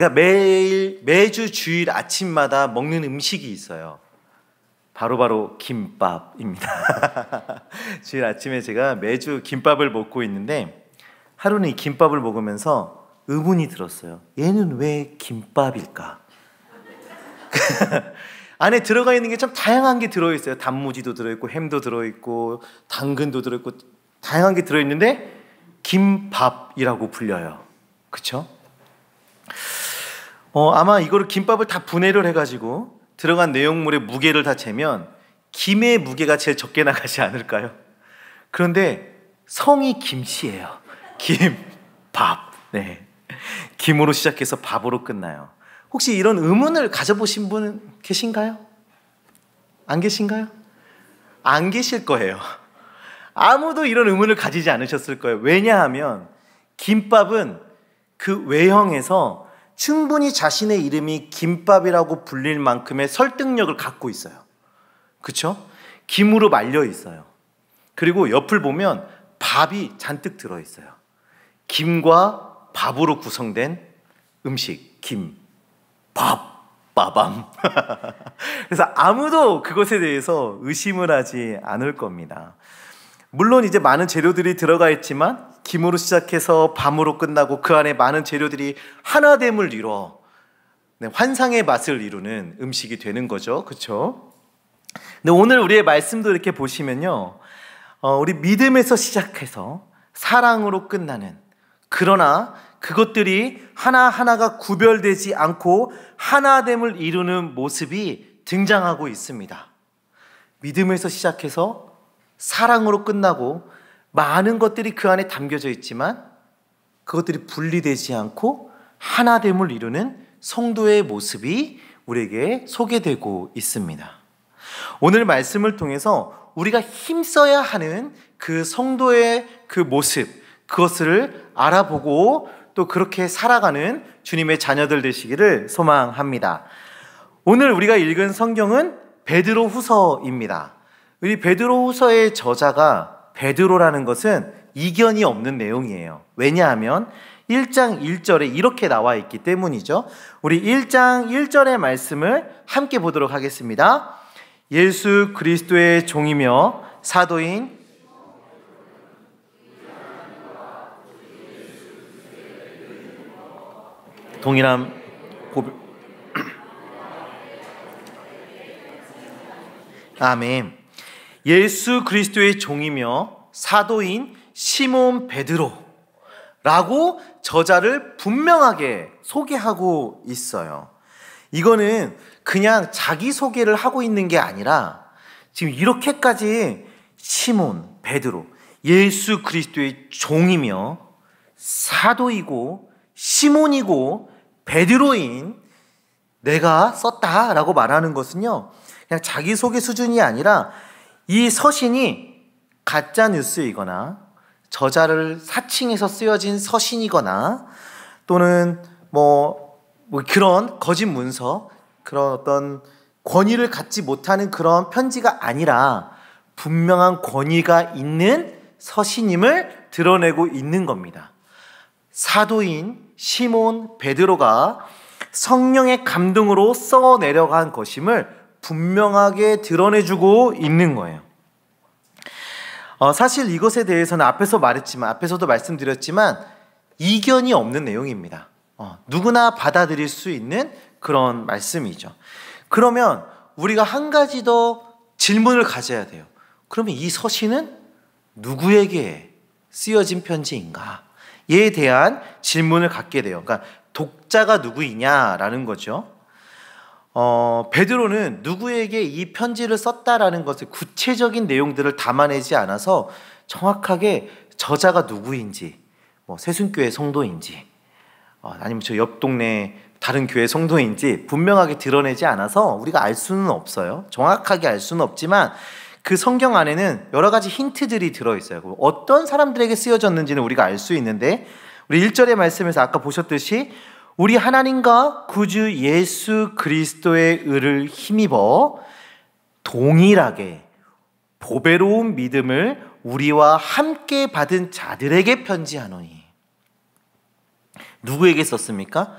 매주 주일 아침마다 먹는 음식이 있어요. 바로 김밥입니다. 주일 아침에 제가 매주 김밥을 먹고 있는데 하루는 이 김밥을 먹으면서 의문이 들었어요. 얘는 왜 김밥일까? 안에 들어가 있는 게 참 다양한 게 들어있어요. 단무지도 들어있고 햄도 들어있고 당근도 들어있고 다양한 게 들어있는데 김밥이라고 불려요. 그쵸? 아마 이거를 김밥을 다 분해를 해가지고 들어간 내용물의 무게를 다 재면 김의 무게가 제일 적게 나가지 않을까요? 그런데 성이 김씨예요. 김밥. 네. 김으로 시작해서 밥으로 끝나요. 혹시 이런 의문을 가져보신 분 계신가요? 안 계신가요? 안 계실 거예요. 아무도 이런 의문을 가지지 않으셨을 거예요. 왜냐하면 김밥은 그 외형에서 충분히 자신의 이름이 김밥이라고 불릴 만큼의 설득력을 갖고 있어요. 그렇죠? 김으로 말려 있어요. 그리고 옆을 보면 밥이 잔뜩 들어있어요. 김과 밥으로 구성된 음식, 김밥, 빠밤. 그래서 아무도 그것에 대해서 의심을 하지 않을 겁니다. 물론 이제 많은 재료들이 들어가 있지만 김으로 시작해서 밤으로 끝나고 그 안에 많은 재료들이 하나됨을 이뤄 환상의 맛을 이루는 음식이 되는 거죠. 그렇죠? 근데 오늘 우리의 말씀도 이렇게 보시면요, 우리 믿음에서 시작해서 사랑으로 끝나는, 그러나 그것들이 하나하나가 구별되지 않고 하나됨을 이루는 모습이 등장하고 있습니다. 믿음에서 시작해서 사랑으로 끝나고 많은 것들이 그 안에 담겨져 있지만 그것들이 분리되지 않고 하나됨을 이루는 성도의 모습이 우리에게 소개되고 있습니다. 오늘 말씀을 통해서 우리가 힘써야 하는 그 성도의 그 모습, 그것을 알아보고 또 그렇게 살아가는 주님의 자녀들 되시기를 소망합니다. 오늘 우리가 읽은 성경은 베드로후서입니다. 우리 베드로후서의 저자가 베드로라는 것은 이견이 없는 내용이에요. 왜냐하면 1장 1절에 이렇게 나와 있기 때문이죠. 우리 1장 1절의 말씀을 함께 보도록 하겠습니다. 예수 그리스도의 종이며 사도인 동일함 고백. 아멘. 예수 그리스도의 종이며 사도인 시몬 베드로라고 저자를 분명하게 소개하고 있어요. 이거는 그냥 자기소개를 하고 있는 게 아니라 지금 이렇게까지 시몬 베드로, 예수 그리스도의 종이며 사도이고 시몬이고 베드로인 내가 썼다라고 말하는 것은요, 그냥 자기소개 수준이 아니라 이 서신이 가짜 뉴스이거나 저자를 사칭해서 쓰여진 서신이거나 또는 뭐 그런 거짓 문서, 그런 어떤 권위를 갖지 못하는 그런 편지가 아니라 분명한 권위가 있는 서신임을 드러내고 있는 겁니다. 사도인 시몬 베드로가 성령의 감동으로 써 내려간 것임을 분명하게 드러내주고 있는 거예요. 사실 이것에 대해서는 앞에서도 말씀드렸지만 이견이 없는 내용입니다. 누구나 받아들일 수 있는 그런 말씀이죠. 그러면 우리가 한 가지 더 질문을 가져야 돼요. 그러면 이 서신은 누구에게 쓰여진 편지인가에 대한 질문을 갖게 돼요. 그러니까 독자가 누구이냐라는 거죠. 베드로는 누구에게 이 편지를 썼다라는 것을 구체적인 내용들을 담아내지 않아서 정확하게 저자가 누구인지, 뭐 새순교회 성도인지, 아니면 저 옆 동네 다른 교회 성도인지 분명하게 드러내지 않아서 우리가 알 수는 없어요. 정확하게 알 수는 없지만 그 성경 안에는 여러 가지 힌트들이 들어있어요. 어떤 사람들에게 쓰여졌는지는 우리가 알 수 있는데, 우리 1절의 말씀에서 아까 보셨듯이 우리 하나님과 구주 예수 그리스도의 의를 힘입어 동일하게 보배로운 믿음을 우리와 함께 받은 자들에게 편지하노니. 누구에게 썼습니까?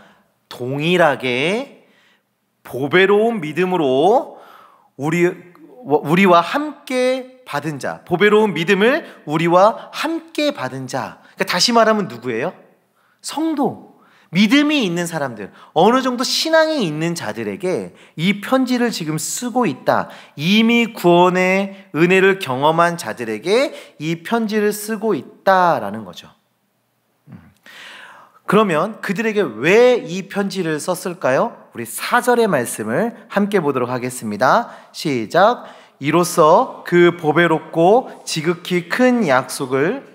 동일하게 보배로운 믿음으로 우리와 함께 받은 자, 보배로운 믿음을 우리와 함께 받은 자. 그러니까 다시 말하면 누구예요? 성도, 믿음이 있는 사람들, 어느 정도 신앙이 있는 자들에게 이 편지를 지금 쓰고 있다. 이미 구원의 은혜를 경험한 자들에게 이 편지를 쓰고 있다라는 거죠. 그러면 그들에게 왜 이 편지를 썼을까요? 우리 4절의 말씀을 함께 보도록 하겠습니다. 시작. 이로써 그 보배롭고 지극히 큰 약속을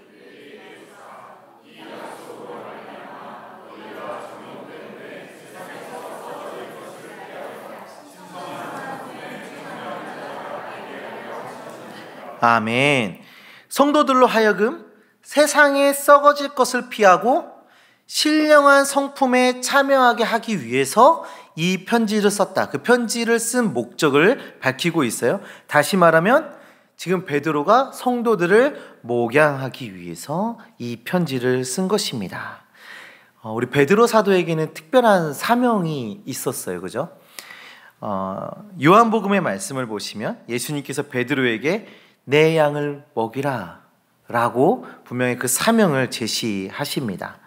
아멘. 성도들로 하여금 세상에 썩어질 것을 피하고 신령한 성품에 참여하게 하기 위해서 이 편지를 썼다. 그 편지를 쓴 목적을 밝히고 있어요. 다시 말하면 지금 베드로가 성도들을 목양하기 위해서 이 편지를 쓴 것입니다. 우리 베드로 사도에게는 특별한 사명이 있었어요. 그죠? 요한복음의 말씀을 보시면 예수님께서 베드로에게 내 양을 먹이라 라고 분명히 그 사명을 제시하십니다.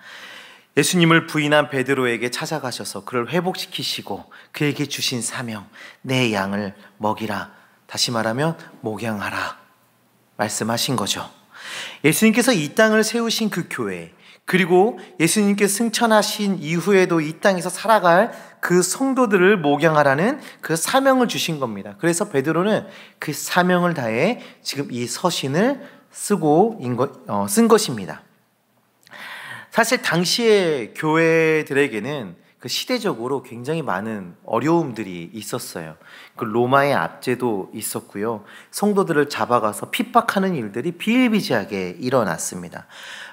예수님을 부인한 베드로에게 찾아가셔서 그를 회복시키시고 그에게 주신 사명, 내 양을 먹이라, 다시 말하면 목양하라 말씀하신 거죠. 예수님께서 이 땅을 세우신 그 교회, 그리고 예수님께서 승천하신 이후에도 이 땅에서 살아갈 그 성도들을 목양하라는 그 사명을 주신 겁니다. 그래서 베드로는 그 사명을 다해 지금 이 서신을 쓴 것입니다. 사실 당시의 교회들에게는 그 시대적으로 굉장히 많은 어려움들이 있었어요. 그 로마의 압제도 있었고요. 성도들을 잡아가서 핍박하는 일들이 비일비재하게 일어났습니다.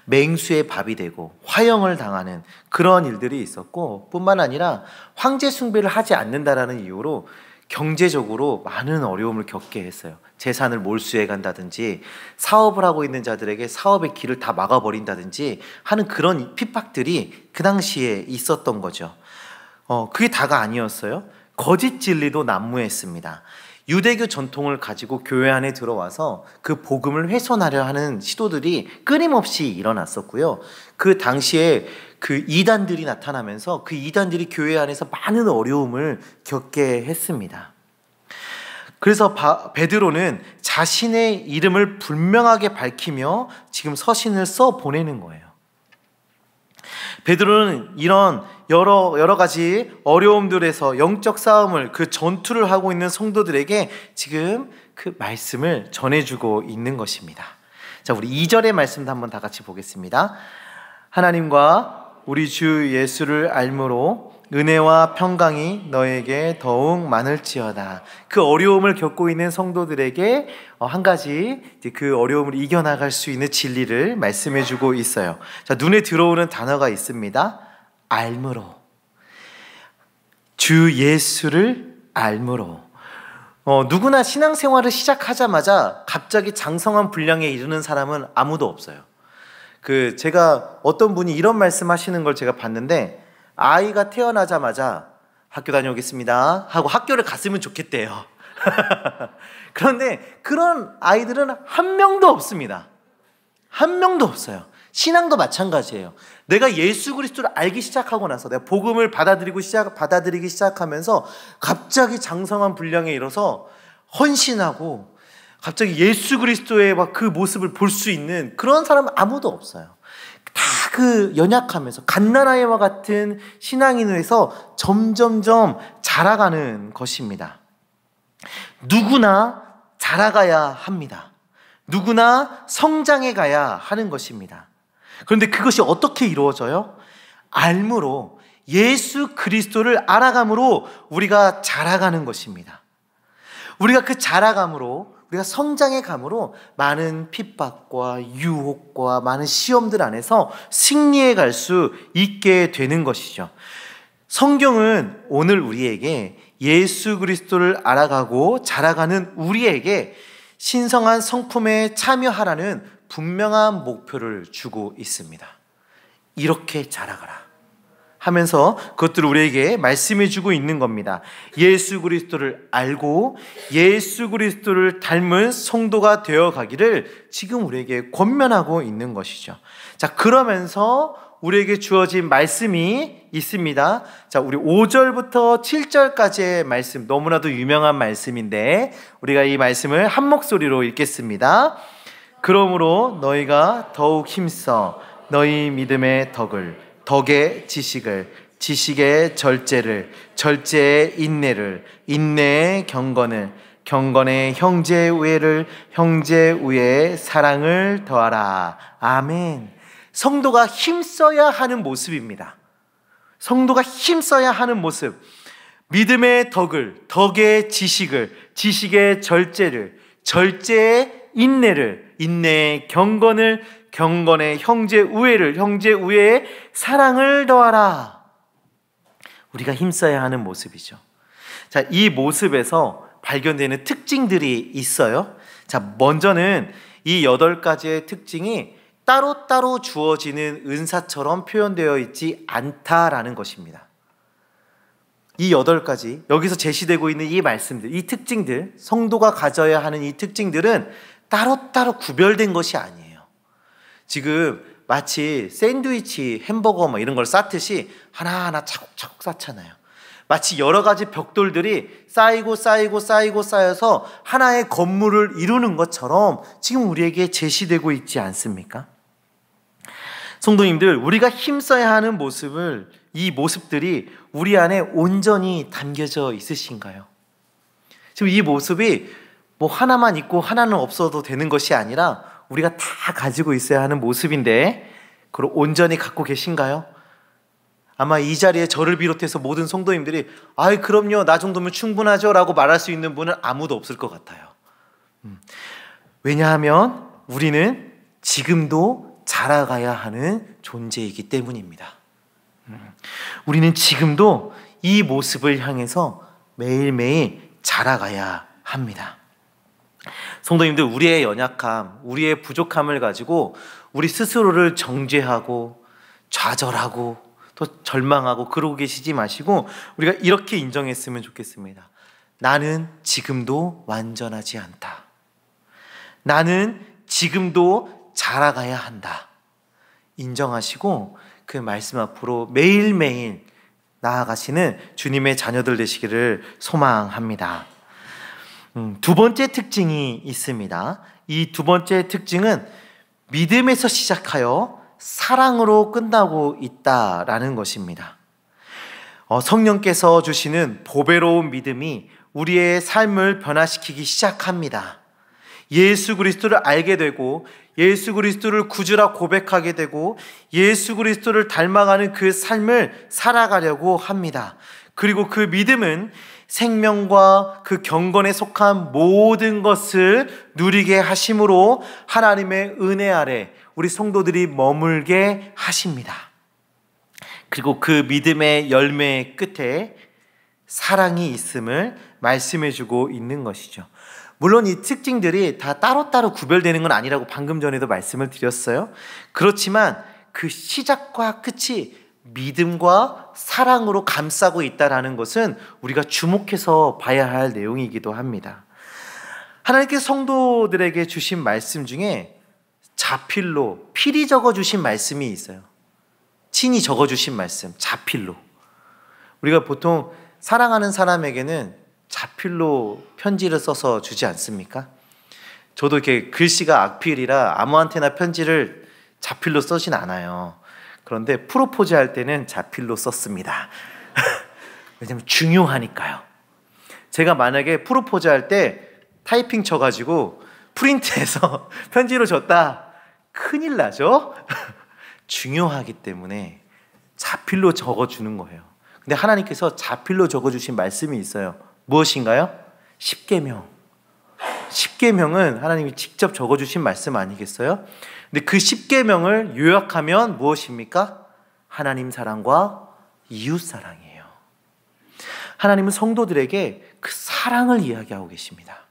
맹수의 밥이 되고 화형을 당하는 그런 일들이 있었고, 뿐만 아니라 황제 숭배를 하지 않는다라는 이유로 경제적으로 많은 어려움을 겪게 했어요. 재산을 몰수해 간다든지 사업을 하고 있는 자들에게 사업의 길을 다 막아버린다든지 하는 그런 핍박들이 그 당시에 있었던 거죠. 그게 다가 아니었어요. 거짓 진리도 난무했습니다. 유대교 전통을 가지고 교회 안에 들어와서 그 복음을 훼손하려 하는 시도들이 끊임없이 일어났었고요. 그 당시에 그 이단들이 나타나면서 그 이단들이 교회 안에서 많은 어려움을 겪게 했습니다. 그래서 베드로는 자신의 이름을 분명하게 밝히며 지금 서신을 써 보내는 거예요. 베드로는 이런 여러 가지 어려움들에서 영적 싸움을, 그 전투를 하고 있는 성도들에게 지금 그 말씀을 전해주고 있는 것입니다. 자, 우리 2절의 말씀도 한번 다 같이 보겠습니다. 하나님과 우리 주 예수를 알므로 은혜와 평강이 너에게 더욱 많을지어다. 그 어려움을 겪고 있는 성도들에게 한 가지 그 어려움을 이겨나갈 수 있는 진리를 말씀해 주고 있어요. 자, 눈에 들어오는 단어가 있습니다. 알므로. 주 예수를 알므로. 누구나 신앙생활을 시작하자마자 갑자기 장성한 분량에 이르는 사람은 아무도 없어요. 제가 어떤 분이 이런 말씀 하시는 걸 제가 봤는데, 아이가 태어나자마자 학교 다녀오겠습니다 하고 학교를 갔으면 좋겠대요. 그런데 그런 아이들은 한 명도 없습니다. 한 명도 없어요. 신앙도 마찬가지예요. 내가 예수 그리스도를 알기 시작하고 나서, 내가 복음을 받아들이기 시작하면서 갑자기 장성한 분량에 이뤄서 헌신하고 갑자기 예수 그리스도의 막 그 모습을 볼 수 있는 그런 사람은 아무도 없어요. 다 그 연약하면서 갓난아이와 같은 신앙인에서 점점점 자라가는 것입니다. 누구나 자라가야 합니다. 누구나 성장해 가야 하는 것입니다. 그런데 그것이 어떻게 이루어져요? 알므로, 예수 그리스도를 알아감으로 우리가 자라가는 것입니다. 우리가 그 자라감으로, 우리가 성장해 감으로 많은 핍박과 유혹과 많은 시험들 안에서 승리해 갈 수 있게 되는 것이죠. 성경은 오늘 우리에게 예수 그리스도를 알아가고 자라가는 우리에게 신성한 성품에 참여하라는 분명한 목표를 주고 있습니다. 이렇게 자라가라. 하면서 그것들을 우리에게 말씀해 주고 있는 겁니다. 예수 그리스도를 알고 예수 그리스도를 닮은 성도가 되어 가기를 지금 우리에게 권면하고 있는 것이죠. 자, 그러면서 우리에게 주어진 말씀이 있습니다. 자, 우리 5절부터 7절까지의 말씀, 너무나도 유명한 말씀인데 우리가 이 말씀을 한 목소리로 읽겠습니다. 그러므로 너희가 더욱 힘써 너희 믿음의 덕의 지식을, 지식의 절제를, 절제의 인내를, 인내의 경건을, 경건의 형제 우애를, 형제 우애의 사랑을 더하라. 아멘. 성도가 힘써야 하는 모습입니다. 성도가 힘써야 하는 모습. 믿음의 덕의 지식을, 지식의 절제를, 절제의 인내를, 인내의 경건을, 경건의 형제 우애를, 형제 우애의 사랑을 더하라. 우리가 힘써야 하는 모습이죠. 자, 이 모습에서 발견되는 특징들이 있어요. 자, 먼저는 이 8가지의 특징이 따로따로 주어지는 은사처럼 표현되어 있지 않다라는 것입니다. 이 8가지, 여기서 제시되고 있는 이 말씀들, 이 특징들, 성도가 가져야 하는 이 특징들은 따로따로 구별된 것이 아니에요. 지금 마치 샌드위치, 햄버거 이런 걸 쌓듯이 하나하나 차곡차곡 쌓잖아요. 마치 여러 가지 벽돌들이 쌓여서 하나의 건물을 이루는 것처럼 지금 우리에게 제시되고 있지 않습니까? 성도님들, 우리가 힘써야 하는 모습을, 이 모습들이 우리 안에 온전히 담겨져 있으신가요? 지금 이 모습이 하나만 있고 하나는 없어도 되는 것이 아니라 우리가 다 가지고 있어야 하는 모습인데 그걸 온전히 갖고 계신가요? 아마 이 자리에 저를 비롯해서 모든 성도님들이 아이 그럼요, 나 정도면 충분하죠 라고 말할 수 있는 분은 아무도 없을 것 같아요. 왜냐하면 우리는 지금도 자라가야 하는 존재이기 때문입니다. 우리는 지금도 이 모습을 향해서 매일매일 자라가야 합니다. 성도님들, 우리의 연약함, 우리의 부족함을 가지고 우리 스스로를 정죄하고 좌절하고 또 절망하고 그러고 계시지 마시고 우리가 이렇게 인정했으면 좋겠습니다. 나는 지금도 완전하지 않다. 나는 지금도 자라가야 한다. 인정하시고 그 말씀 앞으로 매일매일 나아가시는 주님의 자녀들 되시기를 소망합니다. 두 번째 특징이 있습니다. 이 두 번째 특징은 믿음에서 시작하여 사랑으로 끝나고 있다라는 것입니다. 성령께서 주시는 보배로운 믿음이 우리의 삶을 변화시키기 시작합니다. 예수 그리스도를 알게 되고 예수 그리스도를 구주라 고백하게 되고 예수 그리스도를 닮아가는 그 삶을 살아가려고 합니다. 그리고 그 믿음은 생명과 그 경건에 속한 모든 것을 누리게 하심으로 하나님의 은혜 아래 우리 성도들이 머물게 하십니다. 그리고 그 믿음의 열매의 끝에 사랑이 있음을 말씀해 주고 있는 것이죠. 물론 이 특징들이 다 따로따로 구별되는 건 아니라고 방금 전에도 말씀을 드렸어요. 그렇지만 그 시작과 끝이 믿음과 사랑으로 감싸고 있다는 것은 우리가 주목해서 봐야 할 내용이기도 합니다. 하나님께서 성도들에게 주신 말씀 중에 자필로, 필히 적어주신 말씀이 있어요. 친히 적어주신 말씀, 자필로. 우리가 보통 사랑하는 사람에게는 자필로 편지를 써서 주지 않습니까? 저도 이렇게 글씨가 악필이라 아무한테나 편지를 자필로 쓰진 않아요. 그런데 프로포즈 할 때는 자필로 썼습니다. 왜냐면 중요하니까요. 제가 만약에 프로포즈 할 때 타이핑 쳐가지고 프린트해서 편지로 줬다, 큰일 나죠? 중요하기 때문에 자필로 적어주는 거예요. 근데 하나님께서 자필로 적어주신 말씀이 있어요. 무엇인가요? 십계명. 십계명은 하나님이 직접 적어주신 말씀 아니겠어요? 근데 그 십계명을 요약하면 무엇입니까? 하나님 사랑과 이웃 사랑이에요. 하나님은 성도들에게 그 사랑을 이야기하고 계십니다.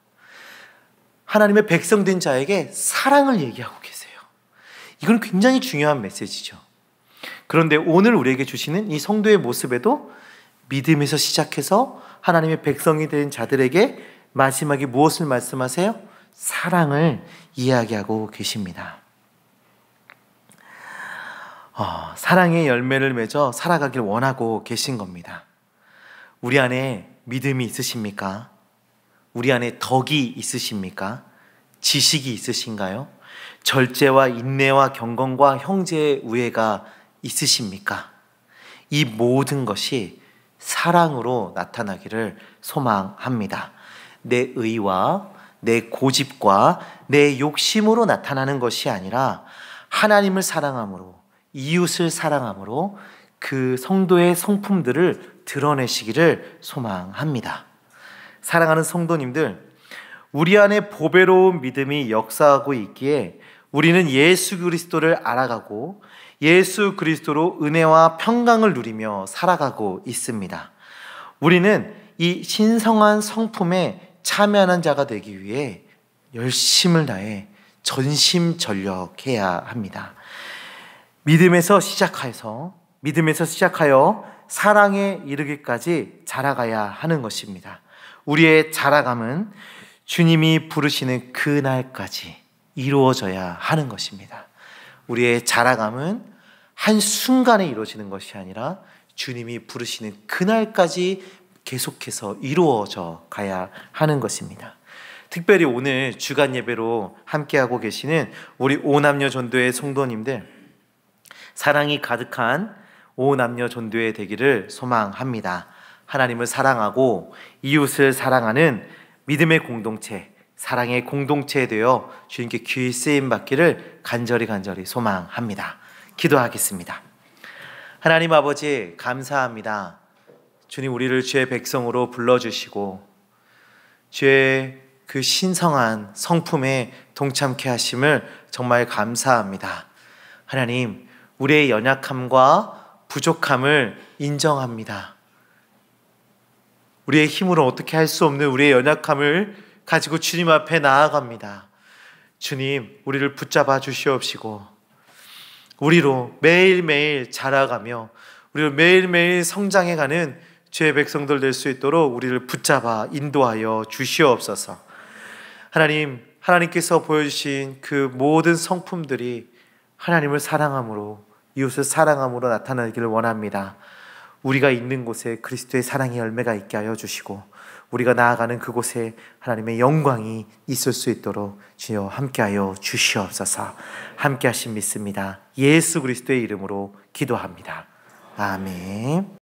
하나님의 백성된 자에게 사랑을 얘기하고 계세요. 이건 굉장히 중요한 메시지죠. 그런데 오늘 우리에게 주시는 이 성도의 모습에도 믿음에서 시작해서 하나님의 백성이 된 자들에게 마지막에 무엇을 말씀하세요? 사랑을 이야기하고 계십니다. 사랑의 열매를 맺어 살아가길 원하고 계신 겁니다. 우리 안에 믿음이 있으십니까? 우리 안에 덕이 있으십니까? 지식이 있으신가요? 절제와 인내와 경건과 형제의 우애가 있으십니까? 이 모든 것이 사랑으로 나타나기를 소망합니다. 내 의와 내 고집과 내 욕심으로 나타나는 것이 아니라 하나님을 사랑함으로, 이웃을 사랑함으로 그 성도의 성품들을 드러내시기를 소망합니다. 사랑하는 성도님들, 우리 안에 보배로운 믿음이 역사하고 있기에 우리는 예수 그리스도를 알아가고 예수 그리스도로 은혜와 평강을 누리며 살아가고 있습니다. 우리는 이 신성한 성품에 참여하는 자가 되기 위해 열심을 다해 전심전력해야 합니다. 믿음에서 시작하여 사랑에 이르기까지 자라가야 하는 것입니다. 우리의 자라감은 주님이 부르시는 그날까지 이루어져야 하는 것입니다. 우리의 자라감은 한순간에 이루어지는 것이 아니라 주님이 부르시는 그날까지 계속해서 이루어져 가야 하는 것입니다. 특별히 오늘 주간 예배로 함께하고 계시는 우리 오남녀 전도회 성도님들, 사랑이 가득한 오남녀 전도회 되기를 소망합니다. 하나님을 사랑하고 이웃을 사랑하는 믿음의 공동체, 사랑의 공동체에 되어 주님께 귀히 쓰임 받기를 간절히 소망합니다. 기도하겠습니다. 하나님 아버지, 감사합니다. 주님, 우리를 주의 백성으로 불러주시고 주의 그 신성한 성품에 동참케 하심을 정말 감사합니다. 하나님, 우리의 연약함과 부족함을 인정합니다. 우리의 힘으로 어떻게 할 수 없는 우리의 연약함을 가지고 주님 앞에 나아갑니다. 주님, 우리를 붙잡아 주시옵시고 우리로 매일매일 자라가며 우리로 매일매일 성장해가는 주의 백성들 될 수 있도록 우리를 붙잡아 인도하여 주시옵소서. 하나님, 하나님께서 보여주신 그 모든 성품들이 하나님을 사랑함으로, 이웃을 사랑함으로 나타나기를 원합니다. 우리가 있는 곳에 그리스도의 사랑의 열매가 있게 하여 주시고 우리가 나아가는 그곳에 하나님의 영광이 있을 수 있도록 주여 함께하여 주시옵소서. 함께하심 믿습니다. 예수 그리스도의 이름으로 기도합니다. 아멘.